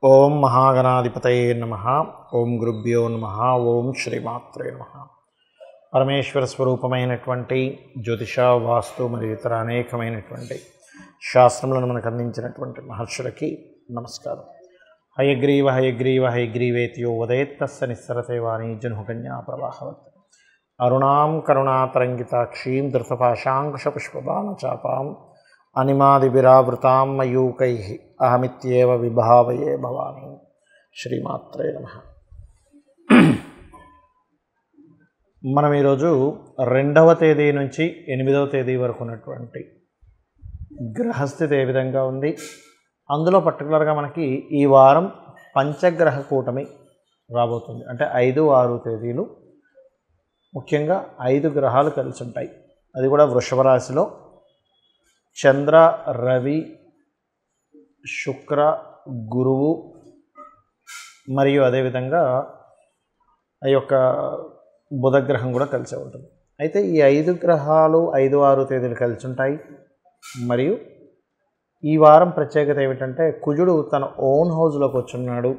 ఓం మహాగణాధిపతయే నమః. ఓం గురుభ్యో నమః. ఓం శ్రీమాత్రే నమః. పరమేశ్వర స్వరూపమైనటువంటి జ్యోతిష, వాస్తు మరియు ఇతర అనేకమైనటువంటి శాస్త్రములను మనకు అందించినటువంటి మహర్షులకి నమస్కారం. హయగ్రీవ హయగ్రీవ హయగ్రీవేతియో ఉదయత్తస్స నిస్సరతే వాణి జన్హుకన్యా ప్రవాహవత్ అరుణాం కరుణాతరంగితాక్షీం ధృతపాశాంకుశపుష్పబాణచాపాం అనిమాదిభిరావృతాం మయూకై అహమిత్యేవ విభావయే భవాని. శ్రీమాత్రే నమః. మనం ఈరోజు 2వ తేదీ నుంచి 8వ తేదీ వరకు ఉన్నటువంటి గ్రహస్థితి ఏ విధంగా ఉంది, అందులో పర్టికులర్గా మనకి ఈ వారం పంచగ్రహ కూటమి రాబోతుంది. అంటే 5, 6 తేదీలు ముఖ్యంగా 5 గ్రహాలు కలిసి ఉంటాయి. అది కూడా వృషభ రాశిలో చంద్ర, రవి, శుక్ర, గురువు మరియు అదేవిధంగా ఆ యొక్క బుధగ్రహం కూడా కలిసి ఉంటుంది. అయితే ఈ 5 గ్రహాలు 5, 6 తేదీలు కలిసి ఉంటాయి. మరియు ఈ వారం ప్రత్యేకత ఏమిటంటే కుజుడు తన ఓన్ హౌస్లోకి వచ్చున్నాడు,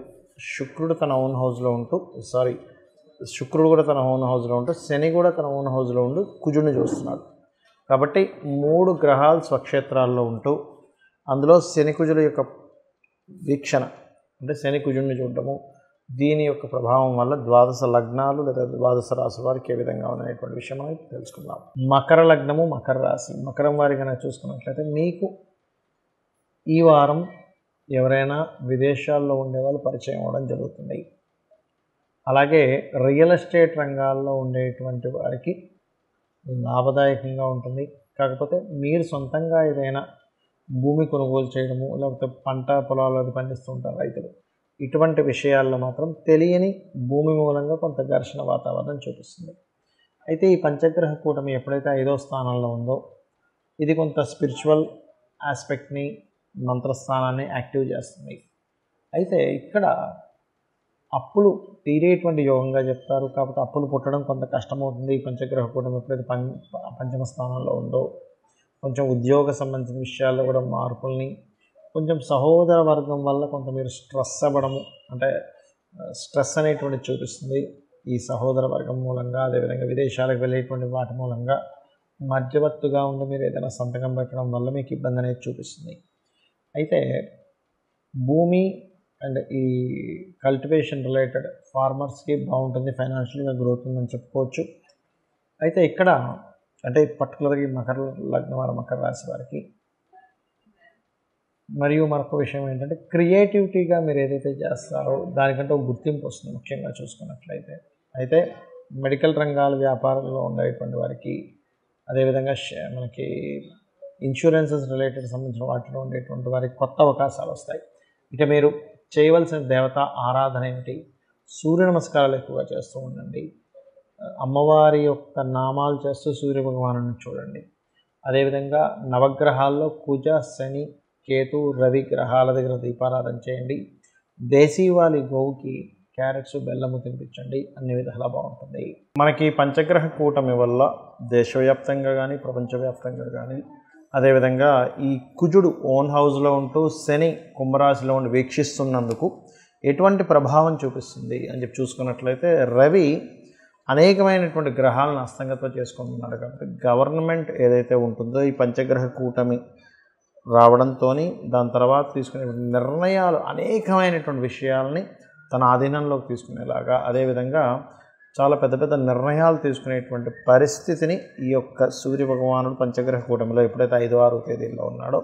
శుక్రుడు తన ఓన్ హౌస్లో ఉంటూ శుక్రుడు కూడా తన ఓన్ హౌస్లో ఉంటూ శని కూడా తన ఓన్ హౌస్లో ఉంటూ కుజుడిని చూస్తున్నాడు. కాబట్టి 3 గ్రహాలు స్వక్షేత్రాల్లో ఉంటూ అందులో శని కుజుల యొక్క వీక్షణ అంటే శని కుజుడిని చూడటము, దీని యొక్క ప్రభావం వల్ల 12 లగ్నాలు లేదా 12 రాశి వారికి ఏ విధంగా ఉందనేటువంటి విషయం మనం తెలుసుకుందాం. మకర లగ్నము, మకర రాశి. మకరం వారికి కనుక చూసుకున్నట్లయితే మీకు ఈ వారం ఎవరైనా విదేశాల్లో ఉండేవాళ్ళు పరిచయం అవ్వడం జరుగుతుంది. అలాగే రియల్ ఎస్టేట్ రంగాల్లో ఉండేటువంటి వారికి లాభదాయకంగా ఉంటుంది. కాకపోతే మీరు సొంతంగా ఏదైనా భూమి కొనుగోలు చేయడము, లేకపోతే పంట పొలాలు అది పండిస్తూ ఉంటారు రైతులు, ఇటువంటి విషయాల్లో మాత్రం తెలియని భూమి మూలంగా కొంత ఘర్షణ వాతావరణం చూపిస్తుంది. అయితే ఈ పంచగ్రహ కూటమి ఎప్పుడైతే 5వ స్థానంలో ఉందో ఇది కొంత స్పిరిచువల్ ఆస్పెక్ట్ని, మంత్రస్థానాన్ని యాక్టివ్ చేస్తుంది. అయితే ఇక్కడ అప్పులు తీరేటువంటి యోగంగా చెప్తారు. కాకపోతే అప్పులు పుట్టడం కొంత కష్టమవుతుంది. ఈ పంచగ్రహ కూటమి ఎప్పుడైతే పంచమ స్థానంలో ఉందో కొంచెం ఉద్యోగ సంబంధించిన విషయాల్లో కూడా మార్పుల్ని, కొంచెం సహోదర వర్గం వల్ల కొంత మీరు స్ట్రెస్ అవ్వడము, అంటే స్ట్రెస్ అనేటువంటి చూపిస్తుంది. ఈ సహోదర వర్గం మూలంగా, అదేవిధంగా విదేశాలకు వెళ్ళేటువంటి వాటి మూలంగా మధ్యవర్తిగా ఉండి మీరు ఏదైనా సంతకం పెట్టడం వల్ల మీకు ఇబ్బంది అనేది చూపిస్తుంది. అయితే భూమి అండ్ ఈ కల్టివేషన్ రిలేటెడ్ ఫార్మర్స్కి బాగుంటుంది, ఫైనాన్షియల్గా గ్రోత్ ఉందని చెప్పుకోవచ్చు. అయితే ఇక్కడ అంటే పర్టికులర్గా ఈ మకర లగ్నం వారు, మకర రాశి వారికి మరియు మరొక విషయం ఏంటంటే క్రియేటివిటీగా మీరు ఏదైతే చేస్తారో దానికంటే ఒక గుర్తింపు వస్తుంది ముఖ్యంగా చూసుకున్నట్లయితే. అయితే మెడికల్ రంగాల వ్యాపారంలో ఉండేటువంటి వారికి, అదేవిధంగా మనకి ఇన్సూరెన్సెస్ రిలేటెడ్ సంబంధించిన వాటిలో ఉండేటువంటి వారికి కొత్త అవకాశాలు వస్తాయి. ఇక మీరు చేయవలసిన దేవత ఆరాధన ఏమిటి? సూర్య నమస్కారాలు ఎక్కువగా చేస్తూ ఉండండి. అమ్మవారి యొక్క నామాలు చేస్తూ సూర్య భగవాను చూడండి. అదేవిధంగా నవగ్రహాల్లో కుజ, శని, కేతు, రవి గ్రహాల దగ్గర దీపారాధన చేయండి. దేశీవాలి గోవుకి క్యారెట్స్, బెల్లము తినిపించండి. అన్ని విధాలా బాగుంటుంది. మనకి పంచగ్రహ కూటమి వల్ల దేశవ్యాప్తంగా కానీ ప్రపంచవ్యాప్తంగా కానీ, అదేవిధంగా ఈ కుజుడు ఓన్ హౌస్లో ఉంటూ శని కుంభరాశిలో ఉండి వీక్షిస్తున్నందుకు ఎటువంటి ప్రభావం చూపిస్తుంది అని చెప్పి చూసుకున్నట్లయితే రవి అనేకమైనటువంటి గ్రహాలను అస్తంగతం చేసుకుంటున్నాడు. కాబట్టి గవర్నమెంట్ ఏదైతే ఉంటుందో ఈ పంచగ్రహ కూటమి రావడంతో దాని తర్వాత తీసుకునే నిర్ణయాలు అనేకమైనటువంటి విషయాలని తన ఆధీనంలోకి తీసుకునేలాగా, అదేవిధంగా చాలా పెద్ద పెద్ద నిర్ణయాలు తీసుకునేటువంటి పరిస్థితిని ఈ యొక్క సూర్య భగవానుడు పంచగ్రహ కూటమిలో ఎప్పుడైతే 5, 6 తేదీల్లో ఉన్నాడో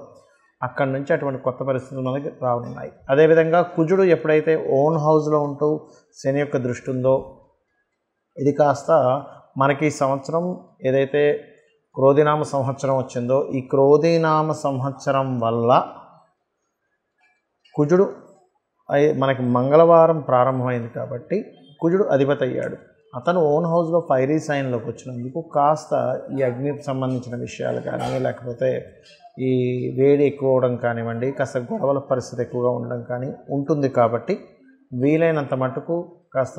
అక్కడి నుంచి అటువంటి కొత్త పరిస్థితులు మనకి రానున్నాయి. అదేవిధంగా కుజుడు ఎప్పుడైతే ఓన్ హౌస్లో ఉంటూ శని యొక్క దృష్టి ఉందో ఇది కాస్త మనకి సంవత్సరం ఏదైతే క్రోధినామ సంవత్సరం వచ్చిందో ఈ క్రోధినామ సంవత్సరం వల్ల కుజుడు మనకి మంగళవారం ప్రారంభమైంది కాబట్టి కుజుడు అధిపతి అయ్యాడు. అతను ఓన్ హౌస్లో ఫైరీ సైన్లోకి వచ్చినందుకు కాస్త ఈ అగ్నికి సంబంధించిన విషయాలు కానీ, లేకపోతే ఈ వేడి ఎక్కువ అవడం కానివ్వండి, కాస్త గొడవల పరిస్థితి ఎక్కువగా ఉండడం కానీ ఉంటుంది. కాబట్టి వీలైనంత మటుకు కాస్త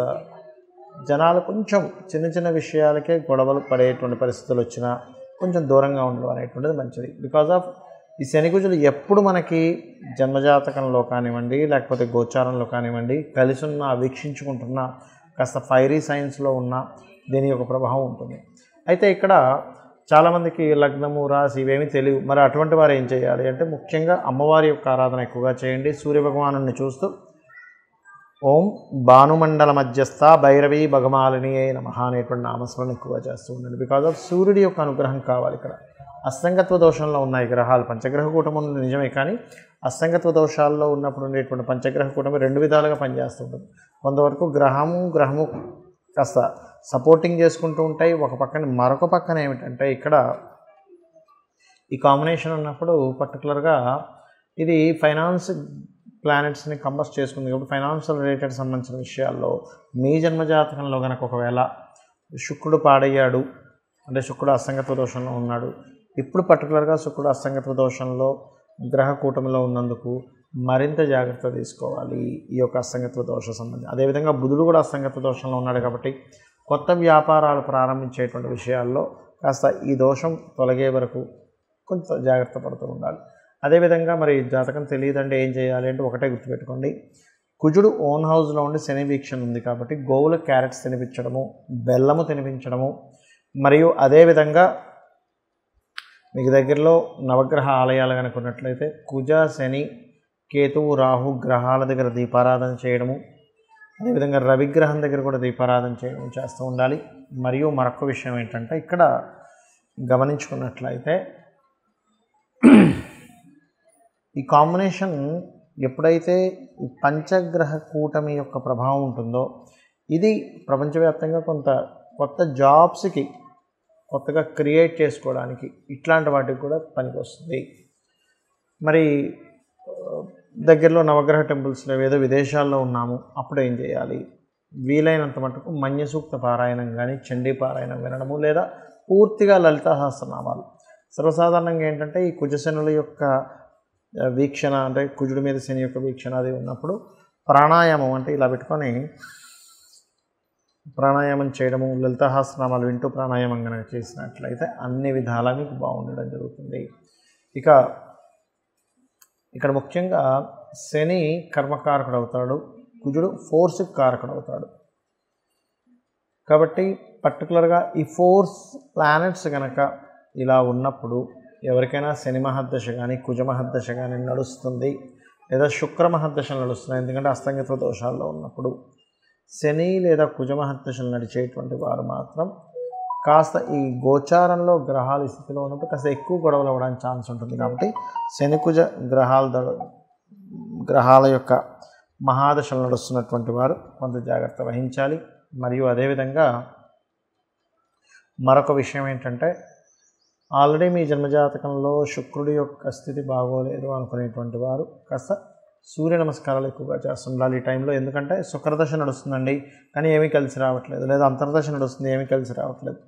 జనాలు కొంచెం చిన్న చిన్న విషయాలకే గొడవలు పడేటువంటి పరిస్థితులు వచ్చినా కొంచెం దూరంగా ఉండడం అనేటువంటిది మంచిది. బికాజ్ ఆఫ్ ఈ శని కుజులు ఎప్పుడు మనకి జన్మజాతకంలో కానివ్వండి లేకపోతే గోచారంలో కానివ్వండి కలిసి ఉన్న వీక్షించుకుంటున్న కాస్త ఫైరీ సైన్స్లో ఉన్న దీని యొక్క ప్రభావం ఉంటుంది. అయితే ఇక్కడ చాలామందికి లగ్నము రాశి ఇవేమీ తెలియవు. మరి అటువంటి వారు ఏం చేయాలి అంటే ముఖ్యంగా అమ్మవారి యొక్క ఆరాధన ఎక్కువగా చేయండి. సూర్యభగవాను చూస్తూ ఓం భానుమండల మధ్యస్థ భైరవీ భగమాలిని నమః అనేటువంటి నామస్మరణ ఎక్కువగా చేస్తూ ఉండండి. బికాజ్ ఆఫ్ సూర్యుడి యొక్క అనుగ్రహం కావాలి. ఇక్కడ అస్తంగత్వ దోషంలో ఉన్నాయి గ్రహాలు. పంచగ్రహ కూటమి నిజమే, కానీ అస్తంగత్వ దోషాల్లో ఉన్నప్పుడు ఉండేటువంటి పంచగ్రహ కూటమి రెండు విధాలుగా పనిచేస్తూ ఉంటుంది. కొంతవరకు గ్రహము కాస్త సపోర్టింగ్ చేసుకుంటూ ఉంటాయి. ఒక పక్కన మరొక పక్కన ఏమిటంటే ఇక్కడ ఈ కాంబినేషన్ ఉన్నప్పుడు పర్టికులర్గా ఇది ఫైనాన్స్ ప్లానెట్స్ని కంబస్ట్ చేసుకుంది కాబట్టి ఫైనాన్షియల్ రిలేటెడ్ సంబంధించిన విషయాల్లో మీ జన్మజాతకంలో కనుక ఒకవేళ శుక్రుడు పాడయ్యాడు అంటే శుక్రుడు అస్తంగత్వ దోషంలో ఉన్నాడు, ఇప్పుడు పర్టికులర్గా శుక్రుడు అస్తంగత్వ దోషంలో గ్రహ కూటమిలో ఉన్నందుకు మరింత జాగ్రత్త తీసుకోవాలి ఈ యొక్క అస్తంగత్వ దోష సంబంధం. అదేవిధంగా బుధుడు కూడా అస్తంగత్వ దోషంలో ఉన్నాడు కాబట్టి కొత్త వ్యాపారాలు ప్రారంభించేటువంటి విషయాల్లో కాస్త ఈ దోషం తొలగే వరకు కొంత జాగ్రత్త పడుతూ ఉండాలి. అదేవిధంగా మరి జాతకం తెలియదంటే ఏం చేయాలి అంటే ఒకటే గుర్తుపెట్టుకోండి, కుజుడు ఓన్ హౌస్లో ఉండి శని వీక్షణ ఉంది కాబట్టి గోవులకు క్యారెట్స్ తినిపించడము, బెల్లము తినిపించడము, మరియు అదేవిధంగా మీకు దగ్గరలో నవగ్రహ ఆలయాలు కనుక ఉన్నట్లయితే కుజ శని కేతువు రాహు గ్రహాల దగ్గర దీపారాధన చేయడము, అదేవిధంగా రవిగ్రహం దగ్గర కూడా దీపారాధన చేయడం చేస్తూ ఉండాలి. మరియు మరొక విషయం ఏంటంటే ఇక్కడ గమనించుకున్నట్లయితే ఈ కాంబినేషన్ ఎప్పుడైతే ఈ పంచగ్రహ కూటమి యొక్క ప్రభావం ఉంటుందో ఇది ప్రపంచవ్యాప్తంగా కొంత కొత్త జాబ్స్కి కొత్తగా క్రియేట్ చేసుకోవడానికి ఇట్లాంటి వాటికి కూడా పనికి వస్తుంది. మరి దగ్గరలో నవగ్రహ టెంపుల్స్లో ఏదో విదేశాల్లో ఉన్నాము, అప్పుడు ఏం చేయాలి? వీలైనంత మటుకు మన్య సూక్త పారాయణం కానీ చండీ పారాయణం వినడము, లేదా పూర్తిగా లలితా సహస్రనామాలు. సర్వసాధారణంగా ఏంటంటే ఈ కుజశనుల యొక్క వీక్షణ అంటే కుజుడి మీద శని యొక్క వీక్షణ అది ఉన్నప్పుడు ప్రాణాయామం అంటే ఇలా పెట్టుకొని ప్రాణాయామం చేయడము, లలితా సహస్రనామాలు వింటూ ప్రాణాయామం కనుక చేసినట్లయితే అన్ని విధాలా మీకు బాగుండడం జరుగుతుంది. ఇక ఇక్కడ ముఖ్యంగా శని కర్మకారకుడు అవుతాడు, కుజుడు ఫోర్స్కి కారకుడు అవుతాడు. కాబట్టి పర్టికులర్గా ఈ ఫోర్స్ ప్లానెట్స్ కనుక ఇలా ఉన్నప్పుడు ఎవరికైనా శని మహర్దశ కానీ కుజ మహర్దశ కానీ నడుస్తుంది, లేదా శుక్ర మహర్దశలు నడుస్తున్నాయి. ఎందుకంటే అస్తంగత్వ దోషాల్లో ఉన్నప్పుడు శని లేదా కుజ మహర్దశలు నడిచేటువంటి వారు మాత్రం కాస్త ఈ గోచారంలో గ్రహాల స్థితిలో ఉన్నప్పుడు కాస్త ఎక్కువ గొడవలు అవ్వడానికి ఛాన్స్ ఉంటుంది. కాబట్టి శని కుజ గ్రహాల యొక్క మహాదశలు నడుస్తున్నటువంటి వారు కొంత జాగ్రత్త వహించాలి. మరియు అదేవిధంగా మరొక విషయం ఏంటంటే ఆల్రెడీ మీ జన్మజాతకంలో శుక్రుడి యొక్క స్థితి బాగోలేదు అనుకునేటువంటి వారు కాస్త సూర్య నమస్కారాలు ఎక్కువగా చేస్తుండాలి ఈ టైంలో. ఎందుకంటే శుక్రదశ నడుస్తుందండి కానీ ఏమీ కలిసి రావట్లేదు, లేదా అంతర్దశ నడుస్తుంది ఏమీ కలిసి రావట్లేదు.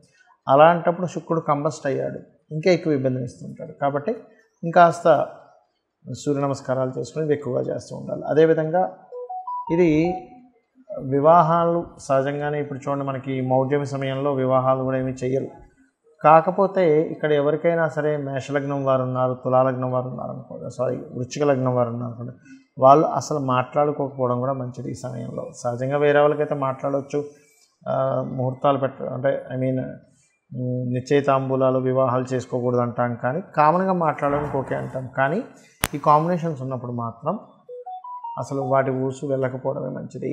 అలాంటప్పుడు శుక్రుడు కంబస్ట్ అయ్యాడు, ఇంకా ఎక్కువ ఇబ్బందిని ఇస్తుంటాడు. కాబట్టి ఇంకాస్త సూర్య నమస్కారాలు చేసుకుని ఎక్కువగా చేస్తూ ఉండాలి. అదేవిధంగా ఇది వివాహాలు సహజంగానే ఇప్పుడు చూడండి మనకి మౌఢ్యమి సమయంలో వివాహాలు కూడా ఏమీ చెయ్యరు. కాకపోతే ఇక్కడ ఎవరికైనా సరే మేషలగ్నం వారు ఉన్నారు, తులాలగ్నం వారు ఉన్నారు అనుకోండి, వృశ్చిక లగ్నం వారు ఉన్నారు అనుకోండి, వాళ్ళు అసలు మాట్లాడుకోకపోవడం కూడా మంచిది ఈ సమయంలో. సహజంగా వేరే వాళ్ళకైతే మాట్లాడవచ్చు, ముహూర్తాలు అంటే నిశ్చయితాంబూలాలు వివాహాలు చేసుకోకూడదు అంటాం, కానీ కామన్గా మాట్లాడడానికి ఓకే అంటాం. కానీ ఈ కాంబినేషన్స్ ఉన్నప్పుడు మాత్రం అసలు వాటి ఊసు వెళ్ళకపోవడమే మంచిది.